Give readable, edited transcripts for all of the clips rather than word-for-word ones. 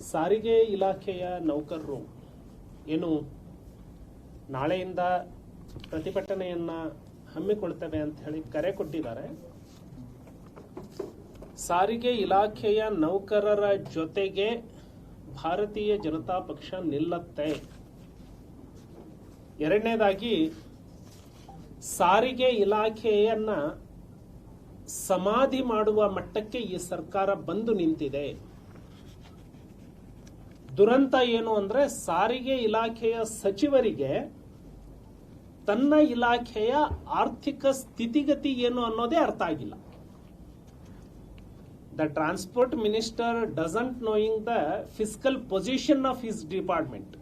ಸಾರಿಗೆ ಇಲಾಖೆಯ ನೌಕರರು ಏನು ನಾಳೆಯಿಂದ ಪ್ರತಿಭಟನೆಯನ್ನ ಹಮ್ಮಿಕೊಳ್ತೇವೆ ಅಂತ ಹೇಳಿ ಕರೆ ಕೊಟ್ಟಿದ್ದಾರೆ. ಸಾರಿಗೆ ಇಲಾಖೆಯ ನೌಕರರ ಜೊತೆಗೆ ಭಾರತೀಯ ಜನತಾ ಪಕ್ಷ ನಿಲ್ಲುತ್ತೆ. ಎರಡನೇದಾಗಿ, ಸಾರಿಗೆ ಇಲಾಖೆಯನ್ನ ಸಮಾಧಿ ಮಾಡುವ ಮಟ್ಟಕ್ಕೆ ಈ ಸರ್ಕಾರ ಬಂದು ನಿಂತಿದೆ. ದುರಂತ ಏನು ಅಂದ್ರೆ, ಸಾರಿಗೆ ಇಲಾಖೆಯ ಸಚಿವರಿಗೆ ತನ್ನ ಇಲಾಖೆಯ ಆರ್ಥಿಕ ಸ್ಥಿತಿಗತಿ ಏನು ಅನ್ನೋದೇ ಅರ್ಥ ಆಗಿಲ್ಲ. The transport minister doesn't knowing the fiscal position of his department.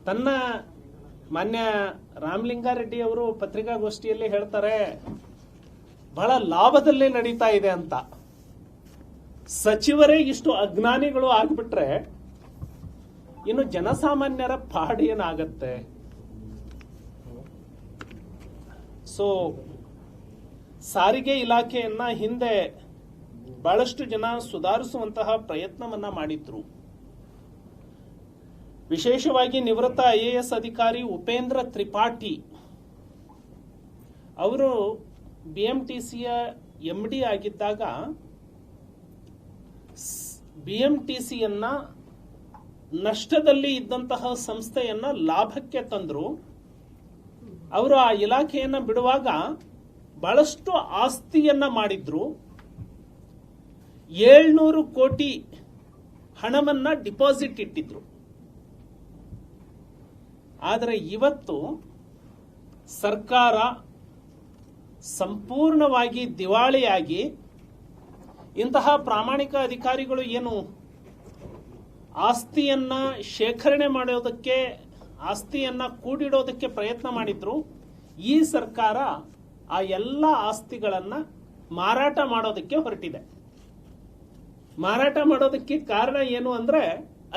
ತನ್ನ ಮಾನ್ಯ ರಾಮಲಿಂಗಾರೆಡ್ಡಿ ಅವರು ಪತ್ರಿಕಾಗೋಷ್ಠಿಯಲ್ಲಿ ಹೇಳ್ತಾರೆ, ಬಹಳ ಲಾಭದಲ್ಲಿ ನಡೀತಾ ಇದೆ ಅಂತ. ಸಚಿವರೇ ಇಷ್ಟು ಅಜ್ಞಾನಿಗಳು ಆಗ್ಬಿಟ್ರೆ ಇನ್ನು ಜನಸಾಮಾನ್ಯರ ಪಾಡು ಏನಾಗತ್ತೆ? ಸೊ ಸಾರಿಗೆ ಇಲಾಖೆಯನ್ನ ಹಿಂದೆ ಬಹಳಷ್ಟು ಜನ ಸುಧಾರಿಸುವಂತಹ ಪ್ರಯತ್ನವನ್ನ ಮಾಡಿದ್ರು. ವಿಶೇಷವಾಗಿ ನಿವೃತ್ತ IAS ಅಧಿಕಾರಿ ಉಪೇಂದ್ರ ತ್ರಿಪಾಠಿ ಅವರು BMTCಯ MD ಆಗಿದ್ದಾಗ BMTCಯನ್ನ ನಷ್ಟದಲ್ಲಿ ಇದ್ದಂತಹ ಸಂಸ್ಥೆಯನ್ನ ಲಾಭಕ್ಕೆ ತಂದ್ರು. ಅವರು ಆ ಇಲಾಖೆಯನ್ನ ಬಿಡುವಾಗ ಬಹಳಷ್ಟು ಆಸ್ತಿಯನ್ನ ಮಾಡಿದ್ರು. 700 ಕೋಟಿ ಹಣವನ್ನ ಡಿಪಾಸಿಟ್ ಇಟ್ಟಿದ್ರು. ಆದರೆ ಇವತ್ತು ಸರ್ಕಾರ ಸಂಪೂರ್ಣವಾಗಿ ದಿವಾಳಿಯಾಗಿ ಇಂತಹ ಪ್ರಾಮಾಣಿಕ ಅಧಿಕಾರಿಗಳು ಏನು ಆಸ್ತಿಯನ್ನ ಶೇಖರಣೆ ಮಾಡೋದಕ್ಕೆ, ಆಸ್ತಿಯನ್ನ ಕೂಡಿಡೋದಕ್ಕೆ ಪ್ರಯತ್ನ ಮಾಡಿದ್ರು, ಈ ಸರ್ಕಾರ ಆ ಎಲ್ಲ ಆಸ್ತಿಗಳನ್ನ ಮಾರಾಟ ಮಾಡೋದಕ್ಕೆ ಹೊರಟಿದೆ. ಮಾರಾಟ ಮಾಡೋದಕ್ಕೆ ಕಾರಣ ಏನು ಅಂದ್ರೆ,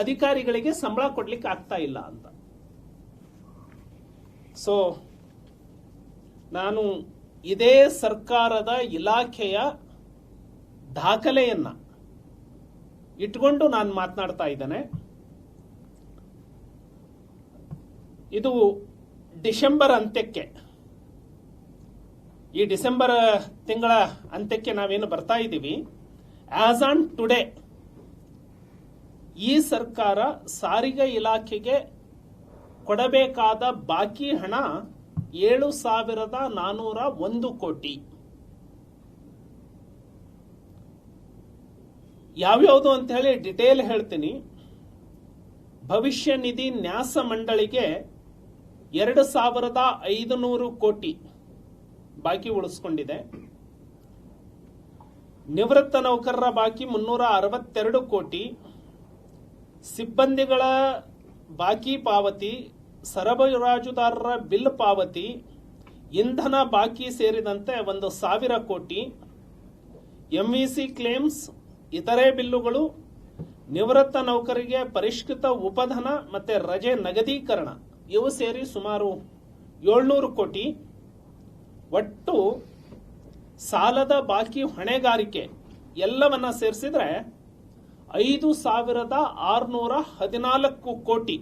ಅಧಿಕಾರಿಗಳಿಗೆ ಸಂಬಳ ಕೊಡ್ಲಿಕ್ಕೆ ಆಗ್ತಾ ಇಲ್ಲ ಅಂತ. ಸೊ ನಾನು ಇದೇ ಸರ್ಕಾರದ ಇಲಾಖೆಯ ದಾಖಲೆಯನ್ನ ಇಟ್ಕೊಂಡು ನಾನು ಮಾತನಾಡ್ತಾ ಇದ್ದೇನೆ. ಇದು ಡಿಸೆಂಬರ್ ಅಂತ್ಯಕ್ಕೆ, ಈ ಡಿಸೆಂಬರ್ ತಿಂಗಳ ಅಂತ್ಯಕ್ಕೆ ನಾವೇನು ಬರ್ತಾ ಇದ್ದೀವಿ, ಆಸ್ ಆನ್ ಟುಡೇ ಈ ಸರ್ಕಾರ ಸಾರಿಗೆ ಇಲಾಖೆಗೆ ಕೊಡಬೇಕಾದ ಬಾಕಿ ಹಣ 7,401 ಕೋಟಿ. ಯಾವ್ಯಾವುದು ಅಂತ ಹೇಳಿ ಡಿಟೇಲ್ ಹೇಳ್ತೀನಿ. ಭವಿಷ್ಯ ನಿಧಿ ನ್ಯಾಸ ಮಂಡಳಿಗೆ 2,500 ಕೋಟಿ ಬಾಕಿ ಉಳಿಸ್ಕೊಂಡಿದೆ. ನಿವೃತ್ತ ನೌಕರರ ಬಾಕಿ 362 ಕೋಟಿ. ಸಿಬ್ಬಂದಿಗಳ ಬಾಕಿ ಪಾವತಿ, ಸರಬರಾಜುದಾರರ ಬಿಲ್ ಪಾವತಿ, ಇಂಧನ ಬಾಕಿ ಸೇರಿದಂತೆ 1,000 ಕೋಟಿ. MVC ಕ್ಲೇಮ್ಸ್, ಇತರೆ ಬಿಲ್ಲುಗಳು, ನಿವೃತ್ತ ನೌಕರಿಗೆ ಪರಿಷ್ಕೃತ ಉಪಧನ ಮತ್ತೆ ರಜೆ ನಗದೀಕರಣ ಇವು ಸೇರಿ ಸುಮಾರು 700 ಕೋಟಿ. ಒಟ್ಟು ಸಾಲದ ಬಾಕಿ ಹೊಣೆಗಾರಿಕೆ ಎಲ್ಲವನ್ನ ಸೇರಿಸಿದ್ರೆ 5,614 ಕೋಟಿ.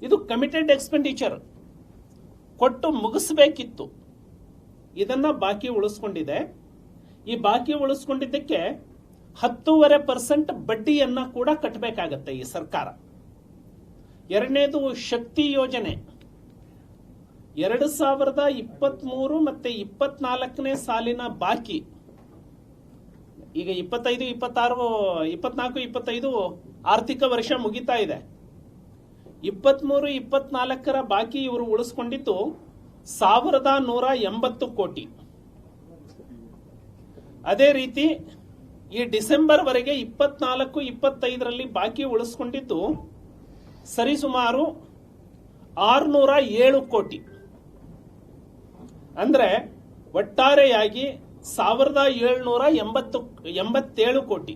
ಇದು ಕಮಿಟೆಡ್ ಎಕ್ಸ್ಪೆಂಡಿಚರ್, ಕೊಟ್ಟು ಮುಗಿಸಬೇಕಿತ್ತು. ಇದನ್ನ ಬಾಕಿ ಉಳಿಸ್ಕೊಂಡಿದೆ. ಈ ಬಾಕಿ ಉಳಿಸ್ಕೊಂಡಿದ್ದಕ್ಕೆ 10.5% ಬಡ್ಡಿಯನ್ನ ಕೂಡ ಕಟ್ಟಬೇಕಾಗತ್ತೆ ಈ ಸರ್ಕಾರ. ಎರಡನೇದು ಶಕ್ತಿ ಯೋಜನೆ. 2023 ಮತ್ತೆ 24ನೇ ಸಾಲಿನ ಬಾಕಿ, ಈಗ 25, 26, 24, 25 ಆರ್ಥಿಕ ವರ್ಷ ಮುಗಿತಾ ಇದೆ. 23, 24ರ ಬಾಕಿ ಇವರು ಉಳಿಸ್ಕೊಂಡಿದ್ದು 1,180 ಕೋಟಿ. ಅದೇ ರೀತಿ ಈ ಡಿಸೆಂಬರ್ ವರೆಗೆ 24, 25ರಲ್ಲಿ ಬಾಕಿ ಉಳಿಸ್ಕೊಂಡಿದ್ದು ಸರಿಸುಮಾರು 607 ಕೋಟಿ. ಅಂದ್ರೆ ಒಟ್ಟಾರೆಯಾಗಿ 1,787 ಕೋಟಿ.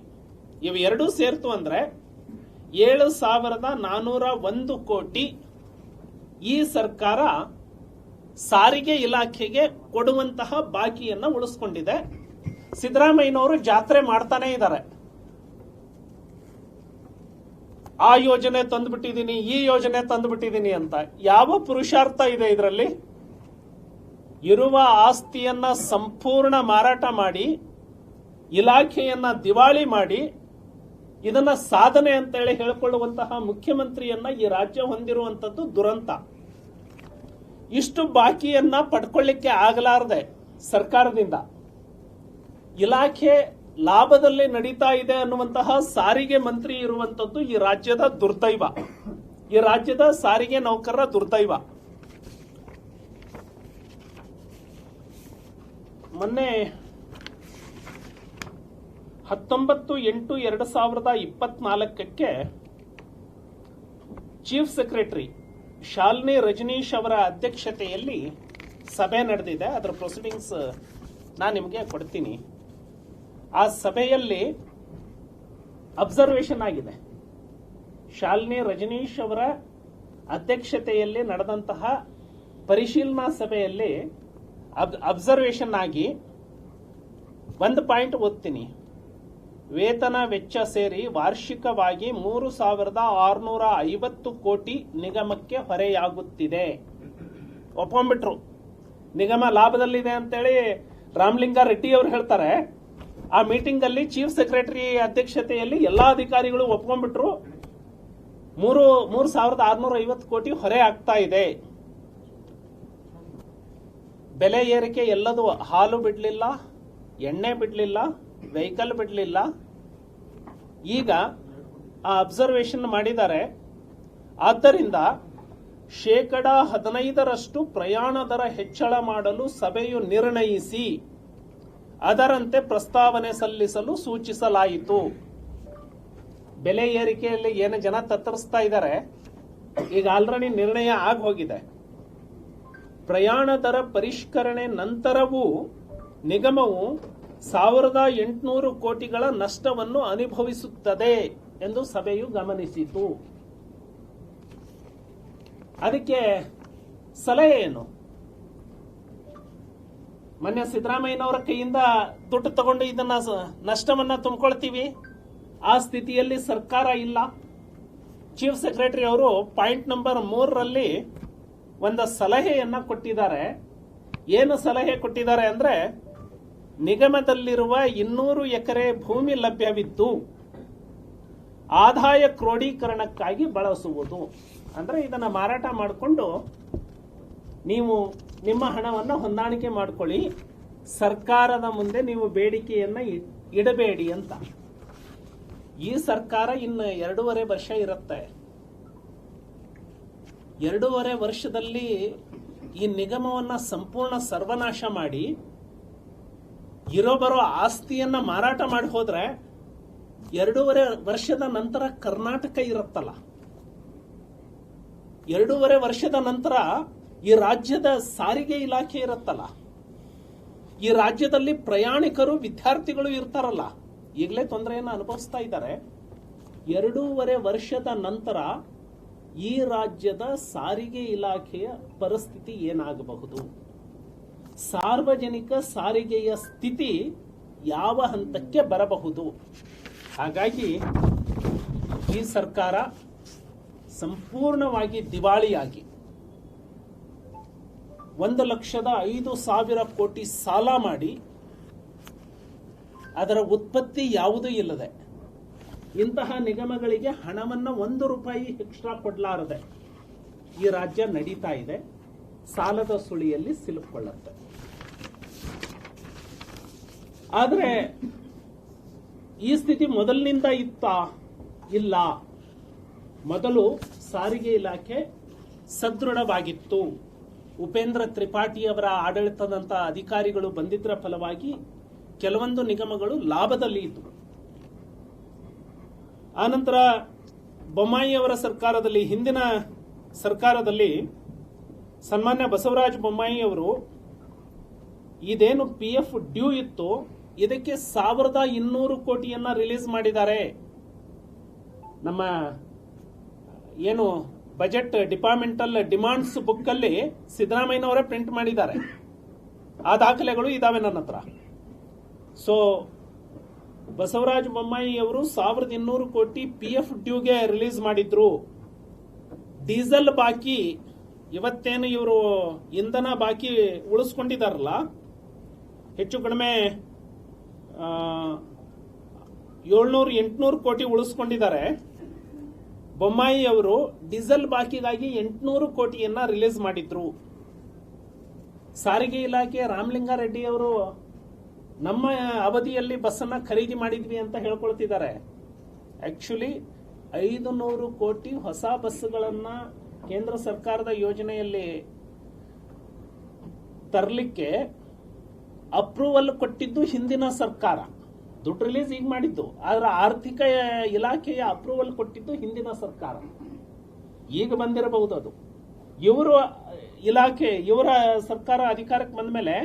ಇವೆರಡೂ ಸೇರ್ತು ಅಂದ್ರೆ 7,401 ಕೋಟಿ ಈ ಸರ್ಕಾರ ಸಾರಿಗೆ ಇಲಾಖೆಗೆ ಕೊಡುವಂತಹ ಬಾಕಿಯನ್ನ ಉಳಿಸ್ಕೊಂಡಿದೆ. ಸಿದ್ದರಾಮಯ್ಯನವರು ಜಾತ್ರೆ ಮಾಡ್ತಾನೆ ಇದ್ದಾರೆ. ಆ ಯೋಜನೆ ತಂದುಬಿಟ್ಟಿದ್ದೀನಿ, ಈ ಯೋಜನೆ ತಂದುಬಿಟ್ಟಿದ್ದೀನಿ ಅಂತ. ಯಾವ ಪುರುಷಾರ್ಥ ಇದೆ ಇದರಲ್ಲಿ? ಇರುವ ಆಸ್ತಿಯನ್ನ ಸಂಪೂರ್ಣ ಮಾರಾಟ ಮಾಡಿ, ಇಲಾಖೆಯನ್ನ ದಿವಾಳಿ ಮಾಡಿ, ಇದನ್ನ ಸಾಧನೆ ಅಂತೇಳಿ ಹೇಳಿಕೊಳ್ಳುವಂತಹ ಮುಖ್ಯಮಂತ್ರಿಯನ್ನ ಈ ರಾಜ್ಯ ಹೊಂದಿರುವಂತದ್ದು ದುರಂತ. ಇಷ್ಟು ಬಾಕಿಯನ್ನ ಪಡ್ಕೊಳ್ಳಿಕ್ಕೆ ಆಗಲಾರದೆ ಸರ್ಕಾರದಿಂದ ಇಲಾಖೆ ಲಾಭದಲ್ಲಿ ನಡೀತಾ ಇದೆ ಅನ್ನುವಂತಹ ಸಾರಿಗೆ ಮಂತ್ರಿ ಇರುವಂತದ್ದು ಈ ರಾಜ್ಯದ ದುರ್ದೈವ, ಈ ರಾಜ್ಯದ ಸಾರಿಗೆ ನೌಕರರ ದುರ್ದೈವ. ಮೊನ್ನೆ 19/8/2024 ಚೀಫ್ ಸೆಕ್ರೆಟರಿ ಶಾಲಿನಿ ರಜನೀಶ್ ಅವರ ಅಧ್ಯಕ್ಷತೆಯಲ್ಲಿ ಸಭೆ ನಡೆದಿದೆ. ಅದರ ಪ್ರೊಸೀಡಿಂಗ್ಸ್ ನಾನು ನಿಮಗೆ ಕೊಡ್ತೀನಿ. ಆ ಸಭೆಯಲ್ಲಿ ಅಬ್ಸರ್ವೇಷನ್ ಆಗಿದೆ. ಶಾಲಿನಿ ರಜನೀಶ್ ಅವರ ಅಧ್ಯಕ್ಷತೆಯಲ್ಲಿ ನಡೆದಂತಹ ಪರಿಶೀಲನಾ ಸಭೆಯಲ್ಲಿ ಅಬ್ಸರ್ವೇಷನ್ ಆಗಿ ಒಂದು ಪಾಯಿಂಟ್ ಓದ್ತೀನಿ. ವೇತನ ವೆಚ್ಚ ಸೇರಿ ವಾರ್ಷಿಕವಾಗಿ 3,650 ಕೋಟಿ ನಿಗಮಕ್ಕೆ ಹೊರೆಯಾಗುತ್ತಿದೆ. ಒಪ್ಕೊಂಡ್ಬಿಟ್ರು, ನಿಗಮ ಲಾಭದಲ್ಲಿದೆ ಅಂತೇಳಿ ರಾಮಲಿಂಗಾರೆಡ್ಡಿ ಅವರು ಹೇಳ್ತಾರೆ. ಆ ಮೀಟಿಂಗ್ ಅಲ್ಲಿ ಚೀಫ್ ಸೆಕ್ರೆಟರಿ ಅಧ್ಯಕ್ಷತೆಯಲ್ಲಿ ಎಲ್ಲಾ ಅಧಿಕಾರಿಗಳು ಒಪ್ಕೊಂಡ್ಬಿಟ್ರು, 3,650 ಕೋಟಿ ಹೊರೆ ಆಗ್ತಾ ಇದೆ. ಬೆಲೆ ಏರಿಕೆ ಎಲ್ಲದು, ಹಾಲು ಬಿಡ್ಲಿಲ್ಲ, ಎಣ್ಣೆ ಬಿಡ್ಲಿಲ್ಲ, ವೆಹಿಕಲ್ ಬಿಡ್ಲಿಲ್ಲ. ಈಗ ಆ ಅಬ್ಸರ್ವೇಷನ್ ಮಾಡಿದ್ದಾರೆ. ಆದ್ದರಿಂದ 15% ಪ್ರಯಾಣ ದರ ಹೆಚ್ಚಳ ಮಾಡಲು ಸಭೆಯು ನಿರ್ಣಯಿಸಿ ಅದರಂತೆ ಪ್ರಸ್ತಾವನೆ ಸಲ್ಲಿಸಲು ಸೂಚಿಸಲಾಯಿತು. ಬೆಲೆ ಏರಿಕೆಯಲ್ಲಿ ಏನು ಜನ ತತ್ತರಿಸ್ತಾ ಇದ್ದಾರೆ, ಈಗ ಆಲ್ರೆಡಿ ನಿರ್ಣಯ ಆಗಿ ಹೋಗಿದೆ. ಪ್ರಯಾಣ ದರ ಪರಿಷ್ಕರಣೆ ನಂತರವೂ ನಿಗಮವು 1,800 ಕೋಟಿಗಳ ನಷ್ಟವನ್ನು ಅನುಭವಿಸುತ್ತದೆ ಎಂದು ಸಭೆಯು ಗಮನಿಸಿತು. ಅದಕ್ಕೆ ಸಲಹೆ ಏನು? ಮೊನ್ನೆ ಸಿದ್ದರಾಮಯ್ಯನವರ ಕೈಯಿಂದ ದುಡ್ಡು ತಗೊಂಡು ಇದನ್ನ ನಷ್ಟವನ್ನ ತುಂಬಿಕೊಳ್ತೀವಿ, ಆ ಸ್ಥಿತಿಯಲ್ಲಿ ಸರ್ಕಾರ ಇಲ್ಲ. ಚೀಫ್ ಸೆಕ್ರೆಟರಿ ಅವರು ಪಾಯಿಂಟ್ ನಂಬರ್ 3ರಲ್ಲಿ ಒಂದು ಸಲಹೆಯನ್ನ ಕೊಟ್ಟಿದ್ದಾರೆ. ಏನು ಸಲಹೆ ಕೊಟ್ಟಿದ್ದಾರೆ ಅಂದ್ರೆ, ನಿಗಮದಲ್ಲಿರುವ 200 ಎಕರೆ ಭೂಮಿ ಲಭ್ಯವಿದ್ದು ಆದಾಯ ಕ್ರೋಢೀಕರಣಕ್ಕಾಗಿ ಬಳಸುವುದು. ಅಂದ್ರೆ ಇದನ್ನ ಮಾರಾಟ ಮಾಡಿಕೊಂಡು ನೀವು ನಿಮ್ಮ ಹಣವನ್ನು ಹೊಂದಾಣಿಕೆ ಮಾಡಿಕೊಳ್ಳಿ, ಸರ್ಕಾರದ ಮುಂದೆ ನೀವು ಬೇಡಿಕೆಯನ್ನ ಇಡಬೇಡಿ ಅಂತ. ಈ ಸರ್ಕಾರ ಇನ್ನು 2.5 ವರ್ಷ ಇರುತ್ತೆ. 2.5 ವರ್ಷದಲ್ಲಿ ಈ ನಿಗಮವನ್ನ ಸಂಪೂರ್ಣ ಸರ್ವನಾಶ ಮಾಡಿ ಬರೋ ಆಸ್ತಿಯನ್ನ ಮಾರಾಟ ಮಾಡಿ ಹೋದ್ರೆ 2.5 ವರ್ಷದ ನಂತರ ಕರ್ನಾಟಕ ಇರುತ್ತಲ್ಲ, 2.5 ವರ್ಷದ ನಂತರ ಈ ರಾಜ್ಯದ ಸಾರಿಗೆ ಇಲಾಖೆ ಇರುತ್ತಲ್ಲ, ಈ ರಾಜ್ಯದಲ್ಲಿ ಪ್ರಯಾಣಿಕರು ವಿದ್ಯಾರ್ಥಿಗಳು ಇರ್ತಾರಲ್ಲ, ಈಗಲೇ ತೊಂದರೆಯನ್ನು ಅನುಭವಿಸ್ತಾ ಇದ್ದಾರೆ. 2.5 ವರ್ಷದ ನಂತರ ಈ ರಾಜ್ಯದ ಸಾರಿಗೆ ಇಲಾಖೆಯ ಪರಿಸ್ಥಿತಿ ಏನಾಗಬಹುದು, ಸಾರ್ವಜನಿಕ ಸಾರಿಗೆಯ ಸ್ಥಿತಿ ಯಾವ ಹಂತಕ್ಕೆ ಬರಬಹುದು. ಹಾಗಾಗಿ ಈ ಸರ್ಕಾರ ಸಂಪೂರ್ಣವಾಗಿ ದಿವಾಳಿಯಾಗಿ 1,05,000 ಕೋಟಿ ಸಾಲ ಮಾಡಿ ಅದರ ಉತ್ಪತ್ತಿ ಯಾವುದೂ ಇಲ್ಲದೆ ಇಂತಹ ನಿಗಮಗಳಿಗೆ ಹಣವನ್ನು 1 ರೂಪಾಯಿ ಎಕ್ಸ್ಟ್ರಾ ಕೊಡಲಾರದೆ ಈ ರಾಜ್ಯ ನಡೀತಾ ಇದೆ. ಸಾಲದ ಸುಳಿಯಲ್ಲಿ ಸಿಲುಕೊಳ್ಳುತ್ತೆ. ಆದರೆ ಈ ಸ್ಥಿತಿ ಮೊದಲಿನಿಂದ ಇತ್ತಾ? ಇಲ್ಲ. ಮೊದಲು ಸಾರಿಗೆ ಇಲಾಖೆ ಸದೃಢವಾಗಿತ್ತು. ಉಪೇಂದ್ರ ತ್ರಿಪಾಠಿ ಅವರ ಆಡಳಿತದಂತ ಅಧಿಕಾರಿಗಳು ಬಂದಿದ್ದರ ಫಲವಾಗಿ ಕೆಲವೊಂದು ನಿಗಮಗಳು ಲಾಭದಲ್ಲಿ ಇದ್ದವು. ಆನಂತರ ಬೊಮ್ಮಾಯಿ ಅವರ ಸರ್ಕಾರದಲ್ಲಿ, ಹಿಂದಿನ ಸರ್ಕಾರದಲ್ಲಿ ಸನ್ಮಾನ್ಯ ಬಸವರಾಜ ಬೊಮ್ಮಾಯಿ ಅವರು ಇದೇನು PF ಡ್ಯೂ ಇತ್ತು ಇದಕ್ಕೆ 1,200 ಕೋಟಿಯನ್ನ ರಿಲೀಸ್ ಮಾಡಿದ್ದಾರೆ. ನಮ್ಮ ಏನು ಬಜೆಟ್ ಡಿಪಾರ್ಟ್ಮೆಂಟಲ್ ಡಿಮಾಂಡ್ಸ್ ಬುಕ್ ಅಲ್ಲಿ ಸಿದ್ದರಾಮಯ್ಯನವರೇ ಪ್ರಿಂಟ್ ಮಾಡಿದ್ದಾರೆ. ಆ ದಾಖಲೆಗಳು ಇದಾವೆ ನನ್ನ ಹತ್ರ. ಸೊ ಬಸವರಾಜ ಬೊಮ್ಮಾಯಿ ಅವರು 1200 ಕೋಟಿ PF ಡ್ಯೂಗೆ ರಿಲೀಸ್ ಮಾಡಿದ್ರು. ಡೀಸೆಲ್ ಬಾಕಿ ಇವತ್ತೇನು ಇವರು ಇಂಧನ ಬಾಕಿ ಉಳಿಸ್ಕೊಂಡಿದಾರಲ್ಲ, ಹೆಚ್ಚು ಕಡಿಮೆ 700-800 ಕೋಟಿ ಉಳಿಸ್ಕೊಂಡಿದ್ದಾರೆ. ಬೊಮ್ಮಾಯಿ ಅವರು ಡೀಸೆಲ್ ಬಾಕಿಗಾಗಿ 800 ಕೋಟಿಯನ್ನ ರಿಲೀಸ್ ಮಾಡಿದ್ರು. ಸಾರಿಗೆ ಇಲಾಖೆ ರಾಮಲಿಂಗಾರೆಡ್ಡಿ ಅವರು ನಮ್ಮ ಅವಧಿಯಲ್ಲಿ ಬಸ್ಸನ್ನ ಖರೀದಿ ಮಾಡಿದ್ವಿ ಅಂತ ಹೇಳ್ಕೊಳ್ತಿದ್ದಾರೆ. ಆಕ್ಚುಲಿ 500 ಕೋಟಿ ಹೊಸ ಬಸ್ಗಳನ್ನ ಕೇಂದ್ರ ಸರ್ಕಾರದ ಯೋಜನೆಯಲ್ಲಿ ತರಲಿಕ್ಕೆ ಅಪ್ರೂವಲ್ ಕೊಟ್ಟಿದ್ದು ಹಿಂದಿನ ಸರ್ಕಾರ. ದುಡ್ಡು ರಿಲೀಸ್ ಈಗ ಮಾಡಿದ್ದು, ಆದ್ರೆ ಆರ್ಥಿಕ ಇಲಾಖೆಯ ಅಪ್ರೂವಲ್ ಕೊಟ್ಟಿದ್ದು ಹಿಂದಿನ ಸರ್ಕಾರ. ಈಗ ಬಂದಿರಬಹುದು ಅದು. ಇವರ ಇಲಾಖೆ, ಇವರ ಸರ್ಕಾರ ಅಧಿಕಾರಕ್ಕೆ ಬಂದ ಮೇಲೆ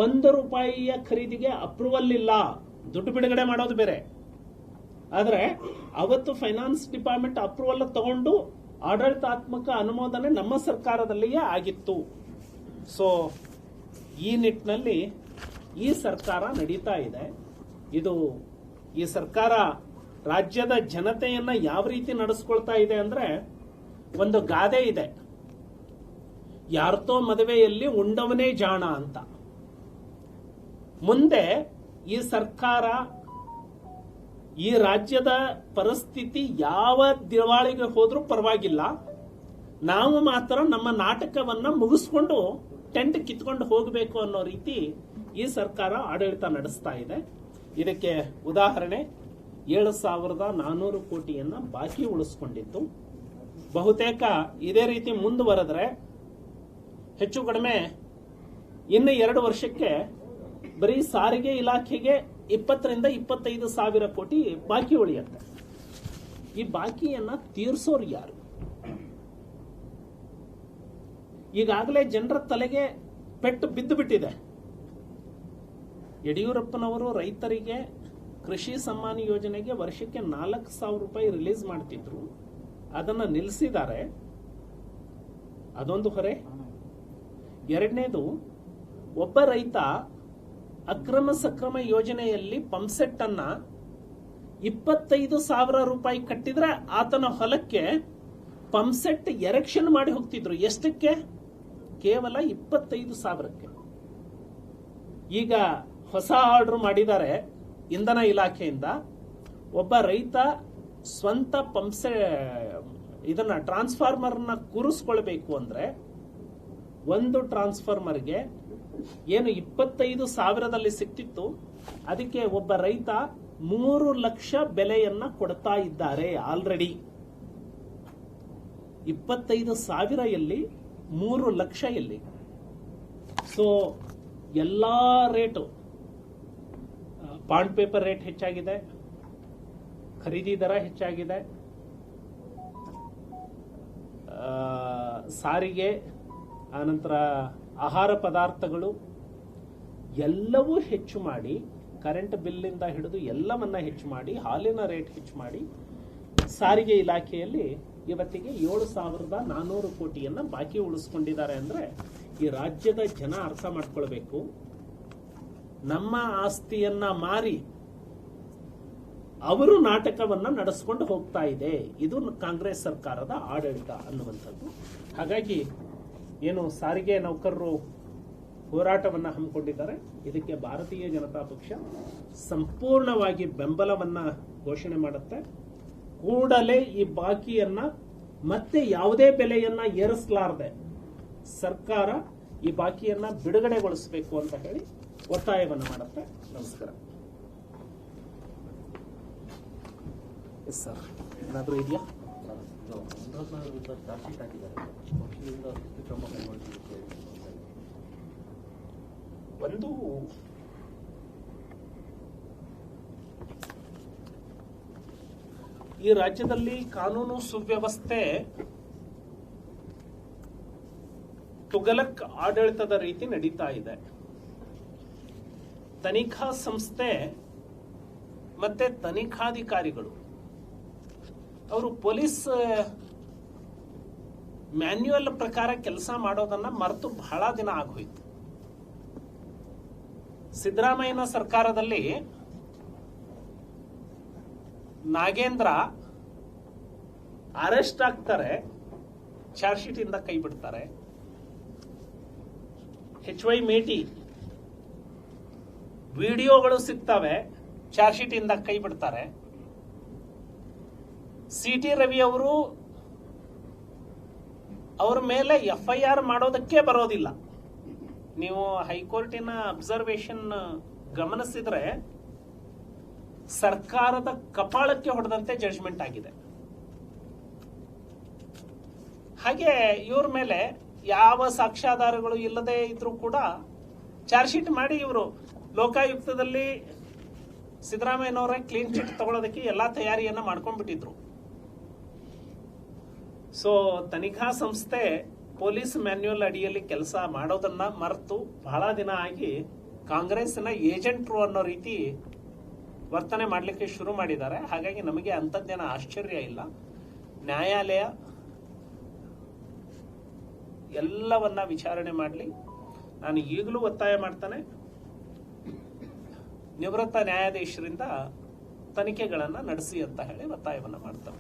₹1 ಖರೀದಿಗೆ ಅಪ್ರೂವಲ್ ಇಲ್ಲ. ದುಡ್ಡು ಬಿಡುಗಡೆ ಮಾಡೋದು ಬೇರೆ. ಆದ್ರೆ ಅವತ್ತು ಫೈನಾನ್ಸ್ ಡಿಪಾರ್ಟ್ಮೆಂಟ್ ಅಪ್ರೂವಲ್ ತಗೊಂಡು ಆಡಳಿತಾತ್ಮಕ ಅನುಮೋದನೆ ನಮ್ಮ ಸರ್ಕಾರದಲ್ಲಿಯೇ ಆಗಿತ್ತು. ಸೊ ಈ ನಿಟ್ಟಿನಲ್ಲಿ ಈ ಸರ್ಕಾರ ನಡೀತಾ ಇದೆ. ಈ ಸರ್ಕಾರ ರಾಜ್ಯದ ಜನತೆಯನ್ನ ಯಾವ ರೀತಿ ನಡೆಸ್ಕೊಳ್ತಾ ಇದೆ ಅಂದ್ರೆ, ಒಂದು ಗಾದೆ ಇದೆ, ಯಾರ್ತೋ ಮದುವೆಯಲ್ಲಿ ಉಂಡವನೇ ಜಾಣ ಅಂತ. ಮುಂದೆ ಈ ಸರ್ಕಾರ, ಈ ರಾಜ್ಯದ ಪರಿಸ್ಥಿತಿ ಯಾವ ದಿವಾಳಿಗೆ ಹೋದ್ರೂ ಪರವಾಗಿಲ್ಲ, ನಾವು ಮಾತ್ರ ನಮ್ಮ ನಾಟಕವನ್ನ ಮುಗಿಸ್ಕೊಂಡು ಟೆಂಟ್ ಕಿತ್ಕೊಂಡು ಹೋಗಬೇಕು ಅನ್ನೋ ರೀತಿ ಈ ಸರ್ಕಾರ ಆಡಳಿತ ನಡೆಸ್ತಾ ಇದೆ. ಇದಕ್ಕೆ ಉದಾಹರಣೆ 7,400 ಕೋಟಿಯನ್ನ ಬಾಕಿ ಉಳಿಸ್ಕೊಂಡಿದ್ದು. ಬಹುತೇಕ ಇದೇ ರೀತಿ ಮುಂದುವರೆದ್ರೆ ಹೆಚ್ಚು ಕಡಿಮೆ ಇನ್ನು 2 ವರ್ಷಕ್ಕೆ ಬರೀ ಸಾರಿಗೆ ಇಲಾಖೆಗೆ 20,000-25,000 ಸಾವಿರ ಕೋಟಿ ಬಾಕಿ ಉಳಿಯುತ್ತೆ. ಈ ಬಾಕಿಯನ್ನ ತೀರ್ಸೋರು ಯಾರು? ಈಗಾಗಲೇ ಜನರ ತಲೆಗೆ ಪೆಟ್ಟು ಬಿದ್ದು ಬಿಟ್ಟಿದೆ. ಯಡಿಯೂರಪ್ಪನವರು ರೈತರಿಗೆ ಕೃಷಿ ಸಮ್ಮಾನ ಯೋಜನೆಗೆ ವರ್ಷಕ್ಕೆ 4,000 ರೂಪಾಯಿ ರಿಲೀಸ್ ಮಾಡ್ತಿದ್ರು, ಅದನ್ನ ನಿಲ್ಲಿಸಿದ್ದಾರೆ. ಅದೊಂದು ಹೊರೆ. ಎರಡನೇದು, ಒಬ್ಬ ರೈತ ಅಕ್ರಮ ಸಕ್ರಮ ಯೋಜನೆಯಲ್ಲಿ ಪಂಪ್ಸೆಟ್ ಅನ್ನ 25,000 ರೂಪಾಯಿ ಕಟ್ಟಿದ್ರೆ ಆತನ ಹೊಲಕ್ಕೆ ಪಂಪ್ಸೆಟ್ ಎರೆಕ್ಷನ್ ಮಾಡಿ ಹೋಗ್ತಿದ್ರು. ಎಷ್ಟಕ್ಕೆ? ಕೇವಲ 25,000ಕ್ಕೆ. ಈಗ ಹೊಸ ಆರ್ಡರ್ ಮಾಡಿದ್ದಾರೆ ಇಂಧನ ಇಲಾಖೆಯಿಂದ. ಒಬ್ಬ ರೈತ ಸ್ವಂತ ಇದನ್ನ ಟ್ರಾನ್ಸ್ಫಾರ್ಮರ್ನ ಕೂರಿಸ್ಕೊಳ್ಬೇಕು ಅಂದ್ರೆ ಒಂದು ಟ್ರಾನ್ಸ್ಫಾರ್ಮರ್ಗೆ ಏನು 25,000ದಲ್ಲಿ ಸಿಕ್ತಿತ್ತು, ಅದಕ್ಕೆ ಒಬ್ಬ ರೈತ 3 ಲಕ್ಷ ಬೆಲೆಯನ್ನ ಕೊಡ್ತಾ ಇದ್ದಾರೆ ಆಲ್ರೆಡಿ. 25,000 ಎಲ್ಲಿ, 3 ಲಕ್ಷ ಎಲ್ಲಿ? ಸೊ ಎಲ್ಲಾ ರೇಟು, ಬಾಂಡ್ ಪೇಪರ್ ರೇಟ್ ಹೆಚ್ಚಾಗಿದೆ, ಖರೀದಿ ದರ ಹೆಚ್ಚಾಗಿದೆ, ಸಾರಿಗೆ, ಆನಂತರ ಆಹಾರ ಪದಾರ್ಥಗಳು ಎಲ್ಲವೂ ಹೆಚ್ಚು ಮಾಡಿ, ಕರೆಂಟ್ ಬಿಲ್ಲಿಂದ ಹಿಡಿದು ಎಲ್ಲವನ್ನ ಹೆಚ್ಚು ಮಾಡಿ, ಹಾಲಿನ ರೇಟ್ ಹೆಚ್ಚು ಮಾಡಿ, ಸಾರಿಗೆ ಇಲಾಖೆಯಲ್ಲಿ ಇವತ್ತಿಗೆ 7,400 ಕೋಟಿಯನ್ನ ಬಾಕಿ ಉಳಿಸ್ಕೊಂಡಿದ್ದಾರೆ. ಅಂದ್ರೆ ಈ ರಾಜ್ಯದ ಜನ ಅರ್ಥ ಮಾಡ್ಕೊಳ್ಬೇಕು, ನಮ್ಮ ಆಸ್ತಿಯನ್ನ ಮಾರಿ ಅವರು ನಾಟಕವನ್ನ ನಡೆಸ್ಕೊಂಡು ಹೋಗ್ತಾ ಇದೆ. ಇದು ಕಾಂಗ್ರೆಸ್ ಸರ್ಕಾರದ ಆಡಳಿತ ಅನ್ನುವಂಥದ್ದು. ಹಾಗಾಗಿ ಏನು ಸಾರಿಗೆ ನೌಕರರು ಹೋರಾಟವನ್ನ ಹಮ್ಮಿಕೊಂಡಿದ್ದಾರೆ, ಇದಕ್ಕೆ ಭಾರತೀಯ ಜನತಾ ಪಕ್ಷ ಸಂಪೂರ್ಣವಾಗಿ ಬೆಂಬಲವನ್ನ ಘೋಷಣೆ ಮಾಡುತ್ತೆ. ಕೂಡಲೇ ಈ ಬಾಕಿಯನ್ನ ಮತ್ತೆ ಯಾವುದೇ ಬೆಲೆಯನ್ನ ಏರಿಸಲಾರದೆ ಸರ್ಕಾರ ಈ ಬಾಕಿಯನ್ನ ಬಿಡುಗಡೆಗೊಳಿಸಬೇಕು ಅಂತ ಹೇಳಿ ಒತ್ತಾಯವನ್ನು ಮಾಡುತ್ತೆ. ನಮಸ್ಕಾರ. ಎಸ್ ಸರ್, ಏನಾದರೂ ಇದೆಯಾ? ಒಂದು ಈ ರಾಜ್ಯದಲ್ಲಿ ಕಾನೂನು ಸುವ್ಯವಸ್ಥೆ ತುಗಲಕ್ ಆಡಳಿತದ ರೀತಿ ನಡೀತಾ ಇದೆ. ತನಿಖಾ ಸಂಸ್ಥೆ ಮತ್ತೆ ತನಿಖಾಧಿಕಾರಿಗಳು ಅವರು ಪೊಲೀಸ್ ಮ್ಯಾನ್ಯುಯಲ್ ಪ್ರಕಾರ ಕೆಲಸ ಮಾಡೋದನ್ನ ಮರೆತು ಬಹಳ ದಿನ ಆಗೋಯ್ತು. ಸಿದ್ದರಾಮಯ್ಯನ ಸರ್ಕಾರದಲ್ಲಿ ನಾಗೇಂದ್ರ ಅರೆಸ್ಟ್ ಆಗ್ತಾರೆ, ಚಾರ್ಜ್ ಶೀಟ್ ಇಂದ ಕೈ ಬಿಡ್ತಾರೆ. HY ಮೇಟಿ ವಿಡಿಯೋಗಳು ಸಿಗ್ತವೆ, ಚಾರ್ಜ್ ಶೀಟ್ ಇಂದ ಕೈ ಬಿಡ್ತಾರೆ. CT ರವಿ ಅವರು ಅವ್ರ ಮೇಲೆ FIR ಮಾಡೋದಕ್ಕೆ ಬರೋದಿಲ್ಲ. ನೀವು ಹೈಕೋರ್ಟಿನ ಅಬ್ಸರ್ವೇಷನ್ ಗಮನಿಸಿದ್ರೆ ಸರ್ಕಾರದ ಕಪಾಳಕ್ಕೆ ಹೊಡೆದಂತೆ ಜಡ್ಜ್ಮೆಂಟ್ ಆಗಿದೆ. ಹಾಗೆ ಇವ್ರ ಮೇಲೆ ಯಾವ ಸಾಕ್ಷ್ಯಾಧಾರಗಳು ಇಲ್ಲದೆ ಇದ್ರೂ ಕೂಡ ಚಾರ್ಜ್ ಶೀಟ್ ಮಾಡಿ ಇವರು ಲೋಕಾಯುಕ್ತದಲ್ಲಿ ಸಿದ್ದರಾಮಯ್ಯನವರ ಕ್ಲೀನ್ ಚಿಟ್ ತಗೊಳ್ಳೋದಕ್ಕೆ ಎಲ್ಲಾ ತಯಾರಿಯನ್ನ ಮಾಡ್ಕೊಂಡ್ಬಿಟ್ಟಿದ್ರು. ಸೊ ತನಿಖಾ ಸಂಸ್ಥೆ ಪೊಲೀಸ್ ಮ್ಯಾನ್ಯುಯಲ್ ಅಡಿಯಲ್ಲಿ ಕೆಲಸ ಮಾಡೋದನ್ನ ಮರೆತು ಬಹಳ ದಿನ ಆಗಿ ಕಾಂಗ್ರೆಸ್ನ ಏಜೆಂಟ್ರು ಅನ್ನೋ ರೀತಿ ವರ್ತನೆ ಮಾಡಲಿಕ್ಕೆ ಶುರು ಮಾಡಿದ್ದಾರೆ. ಹಾಗಾಗಿ ನಮಗೆ ಅಂಥದ್ದೇನ ಆಶ್ಚರ್ಯ ಇಲ್ಲ. ನ್ಯಾಯಾಲಯ ಎಲ್ಲವನ್ನ ವಿಚಾರಣೆ ಮಾಡಲಿ. ನಾನು ಈಗಲೂ ಒತ್ತಾಯ ಮಾಡ್ತಾನೆ, ನಿವೃತ್ತ ನ್ಯಾಯಾಧೀಶರಿಂದ ತನಿಖೆಗಳನ್ನ ನಡೆಸಿ ಅಂತ ಹೇಳಿ ಒತ್ತಾಯವನ್ನ ಮಾಡ್ತಾರೆ.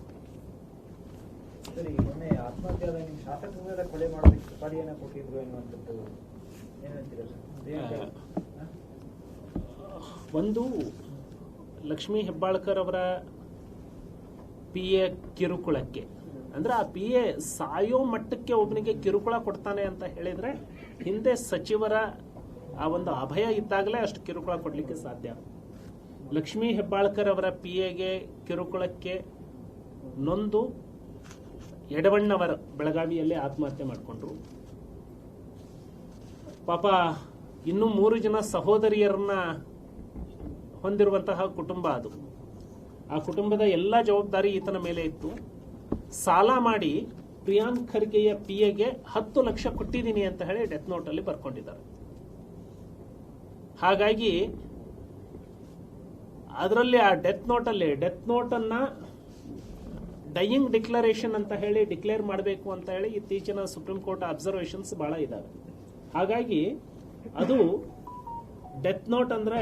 ಸರಿ, ಮೊನ್ನೆ ಆತ್ಮಹತ್ಯೆ ಆದ ನಿಮ್ಮ ಶಾಸಕರ ಕೊಲೆ ಮಾಡೋದಕ್ಕೆ ಸುಪಾರಿಯನ್ನ ಕೊಟ್ಟಿದ್ರು ಎನ್ನುವಂಥದ್ದು ಏನಂತೀರ ಸರ್? ಒಂದು ಲಕ್ಷ್ಮೀ ಹೆಬ್ಬಾಳ್ಕರ್ ಅವರ PA ಕಿರುಕುಳಕ್ಕೆ, ಅಂದ್ರೆ ಆ PA ಸಾಯೋ ಮಟ್ಟಕ್ಕೆ ಒಬ್ಬನಿಗೆ ಕಿರುಕುಳ ಕೊಡ್ತಾನೆ ಅಂತ ಹೇಳಿದ್ರೆ ಹಿಂದೆ ಸಚಿವರ ಆ ಒಂದು ಅಭಯ ಇದ್ದಾಗಲೇ ಅಷ್ಟು ಕಿರುಕುಳ ಕೊಡ್ಲಿಕ್ಕೆ ಸಾಧ್ಯ. ಲಕ್ಷ್ಮೀ ಹೆಬ್ಬಾಳ್ಕರ್ ಅವರ PAಗೆ ಕಿರುಕುಳಕ್ಕೆ ನೊಂದು ಯಡವಣ್ಣವರ ಬೆಳಗಾವಿಯಲ್ಲಿ ಆತ್ಮಹತ್ಯೆ ಮಾಡಿಕೊಂಡ್ರು. ಪಾಪ ಇನ್ನೂ 3 ಜನ ಸಹೋದರಿಯರನ್ನ ಹೊಂದಿರುವಂತಹ ಕುಟುಂಬ ಅದು. ಆ ಕುಟುಂಬದ ಎಲ್ಲ ಜವಾಬ್ದಾರಿ ಈತನ ಮೇಲೆ ಇತ್ತು. ಸಾಲ ಮಾಡಿ ಪ್ರಿಯಾಂಕ್ ಖರ್ಗೆಯ PAಗೆ 10 ಲಕ್ಷ ಕೊಟ್ಟಿದ್ದೀನಿ ಅಂತ ಹೇಳಿ ಡೆತ್ ನೋಟ್ ಅಲ್ಲಿ ಬರ್ಕೊಂಡಿದ್ದಾರೆ. ಹಾಗಾಗಿ ಅದರಲ್ಲಿ ಆ ಡೆತ್ ನೋಟ್ ಅನ್ನ ಡೈಯಿಂಗ್ ಡಿಕ್ಲರೇಷನ್ ಅಂತ ಹೇಳಿ ಡಿಕ್ಲೇರ್ ಮಾಡಬೇಕು ಅಂತ ಹೇಳಿ ಇತ್ತೀಚಿನ ಸುಪ್ರೀಂ ಕೋರ್ಟ್ ಅಬ್ಸರ್ವೇಷನ್ಸ್ ಬಹಳ ಇದಾವೆ. ಹಾಗಾಗಿ ಅದು ಡೆತ್ ನೋಟ್ ಅಂದ್ರೆ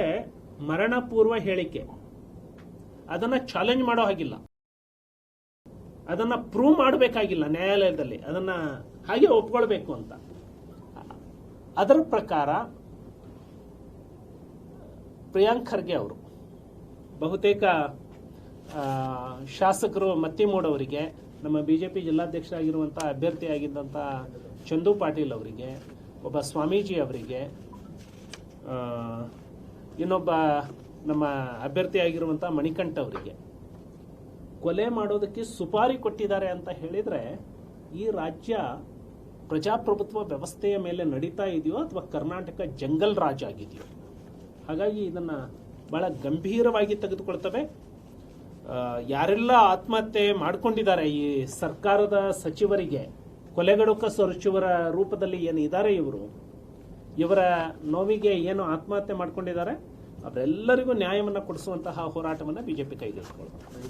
ಮರಣ ಪೂರ್ವ ಹೇಳಿಕೆ, ಅದನ್ನ ಚಾಲೆಂಜ್ ಮಾಡೋ ಹಾಗಿಲ್ಲ, ಅದನ್ನ ಪ್ರೂವ್ ಮಾಡಬೇಕಾಗಿಲ್ಲ ನ್ಯಾಯಾಲಯದಲ್ಲಿ, ಅದನ್ನ ಹಾಗೆ ಒಪ್ಕೊಳ್ಬೇಕು ಅಂತ. ಅದರ ಪ್ರಕಾರ ಪ್ರಿಯಾಂಕ್ ಖರ್ಗೆ ಅವರು ಬಹುತೇಕ ಶಾಸಕರು ಮತ್ತಿಮೂಡ್ ಅವರಿಗೆ, ನಮ್ಮ ಬಿಜೆಪಿ ಜಿಲ್ಲಾಧ್ಯಕ್ಷರಾಗಿರುವಂತಹ ಅಭ್ಯರ್ಥಿಯಾಗಿದ್ದಂತಹ ಚಂದು ಪಾಟೀಲ್ ಅವರಿಗೆ, ಒಬ್ಬ ಸ್ವಾಮೀಜಿ ಅವರಿಗೆ, ಇನ್ನೊಬ್ಬ ನಮ್ಮ ಅಭ್ಯರ್ಥಿಯಾಗಿರುವಂತಹ ಮಣಿಕಂಠ ಅವರಿಗೆ ಕೊಲೆ ಮಾಡೋದಕ್ಕೆ ಸುಪಾರಿ ಕೊಟ್ಟಿದ್ದಾರೆ ಅಂತ ಹೇಳಿದ್ರೆ ಈ ರಾಜ್ಯ ಪ್ರಜಾಪ್ರಭುತ್ವ ವ್ಯವಸ್ಥೆಯ ಮೇಲೆ ನಡೀತಾ ಇದೆಯೋ ಅಥವಾ ಕರ್ನಾಟಕ ಜಂಗಲ್ ರಾಜ್ ಆಗಿದೆಯೋ. ಹಾಗಾಗಿ ಇದನ್ನ ಬಹಳ ಗಂಭೀರವಾಗಿ ತೆಗೆದುಕೊಳ್ತವೆ. ಯಾರೆಲ್ಲ ಆತ್ಮಹತ್ಯೆ ಮಾಡ್ಕೊಂಡಿದ್ದಾರೆ ಈ ಸರ್ಕಾರದ ಸಚಿವರಿಗೆ, ಕೊಲೆಗಡುಕ ಸಚಿವರ ರೂಪದಲ್ಲಿ ಏನು ಇದ್ದಾರೆ ಇವರ ನೋವಿಗೆ ಏನು ಆತ್ಮಹತ್ಯೆ ಮಾಡ್ಕೊಂಡಿದ್ದಾರೆ ಅವರೆಲ್ಲರಿಗೂ ನ್ಯಾಯವನ್ನು ಕೊಡಿಸುವಂತಹ ಹೋರಾಟವನ್ನು ಬಿಜೆಪಿ ಕೈಗೆತ್ತಿಕೊಳ್ಳುತ್ತೆ.